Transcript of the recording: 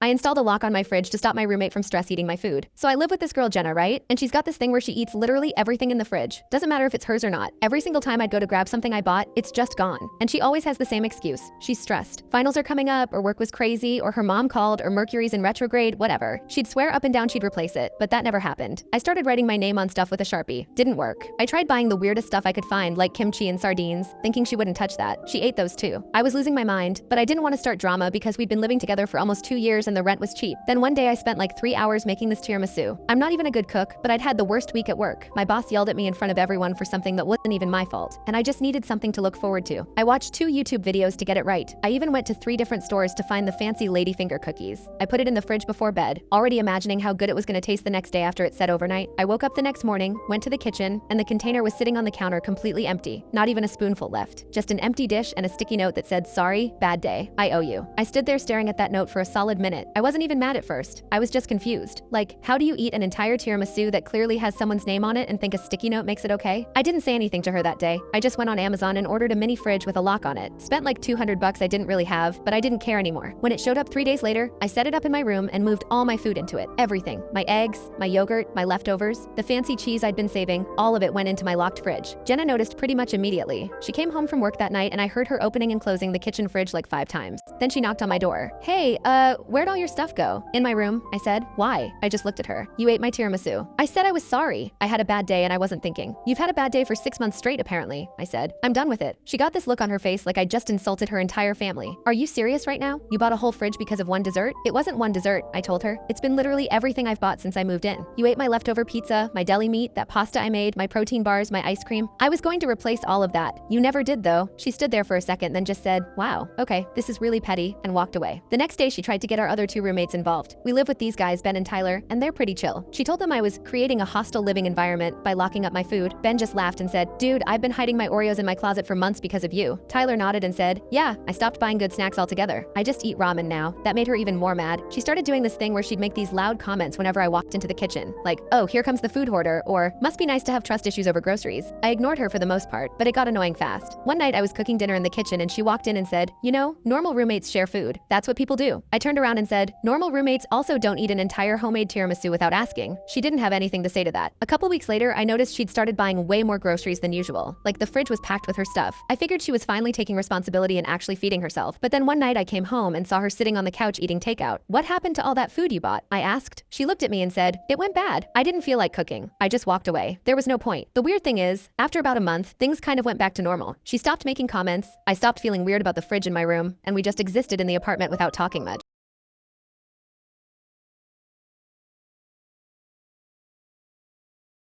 I installed a lock on my fridge to stop my roommate from stress eating my food. So I live with this girl Jenna, right? And she's got this thing where she eats literally everything in the fridge. Doesn't matter if it's hers or not. Every single time I'd go to grab something I bought, it's just gone. And she always has the same excuse. She's stressed. Finals are coming up, or work was crazy, or her mom called, or Mercury's in retrograde, whatever. She'd swear up and down she'd replace it, but that never happened. I started writing my name on stuff with a Sharpie. Didn't work. I tried buying the weirdest stuff I could find, like kimchi and sardines, thinking she wouldn't touch that. She ate those too. I was losing my mind, but I didn't want to start drama because we'd been living together for almost 2 years and the rent was cheap. Then one day I spent like 3 hours making this tiramisu. I'm not even a good cook, but I'd had the worst week at work. My boss yelled at me in front of everyone for something that wasn't even my fault, and I just needed something to look forward to. I watched 2 YouTube videos to get it right. I even went to 3 different stores to find the fancy ladyfinger cookies. I put it in the fridge before bed, already imagining how good it was going to taste the next day after it set overnight. I woke up the next morning, went to the kitchen, and the container was sitting on the counter completely empty. Not even a spoonful left. Just an empty dish and a sticky note that said, "Sorry, bad day. I owe you." I stood there staring at that note for a solid minute. I wasn't even mad at first. I was just confused. Like, how do you eat an entire tiramisu that clearly has someone's name on it and think a sticky note makes it okay? I didn't say anything to her that day. I just went on Amazon and ordered a mini fridge with a lock on it. Spent like $200 I didn't really have, but I didn't care anymore. When it showed up 3 days later, I set it up in my room and moved all my food into it. Everything. My eggs, my yogurt, my leftovers, the fancy cheese I'd been saving, all of it went into my locked fridge. Jenna noticed pretty much immediately. She came home from work that night and I heard her opening and closing the kitchen fridge like 5 times. Then she knocked on my door. "Hey, where'd all your stuff go?" "In my room," I said. "Why?" I just looked at her. "You ate my tiramisu." I said I was sorry. I had a bad day and I wasn't thinking. "You've had a bad day for 6 months straight apparently," I said. "I'm done with it." She got this look on her face like I just insulted her entire family. "Are you serious right now? You bought a whole fridge because of one dessert?" "It wasn't one dessert," I told her. "It's been literally everything I've bought since I moved in. You ate my leftover pizza, my deli meat, that pasta I made, my protein bars, my ice cream. I was going to replace all of that. You never did though." She stood there for a second, then just said, "Wow, okay, this is really petty," and walked away. The next day she tried to get our other 2 roommates involved. We live with these guys, Ben and Tyler, and they're pretty chill. She told them I was creating a hostile living environment by locking up my food. Ben just laughed and said, "Dude, I've been hiding my Oreos in my closet for months because of you." Tyler nodded and said, "Yeah, I stopped buying good snacks altogether. I just eat ramen now." That made her even more mad. She started doing this thing where she'd make these loud comments whenever I walked into the kitchen, like, "Oh, here comes the food hoarder," or "Must be nice to have trust issues over groceries." I ignored her for the most part, but it got annoying fast. One night I was cooking dinner in the kitchen and she walked in and said, "You know, normal roommates share food. That's what people do." I turned around and said, "Normal roommates also don't eat an entire homemade tiramisu without asking." She didn't have anything to say to that. A couple weeks later, I noticed she'd started buying way more groceries than usual. Like the fridge was packed with her stuff. I figured she was finally taking responsibility and actually feeding herself. But then one night I came home and saw her sitting on the couch eating takeout. "What happened to all that food you bought?" I asked. She looked at me and said, "It went bad. I didn't feel like cooking." I just walked away. There was no point. The weird thing is, after about a month, things kind of went back to normal. She stopped making comments, I stopped feeling weird about the fridge in my room, and we just existed in the apartment without talking much.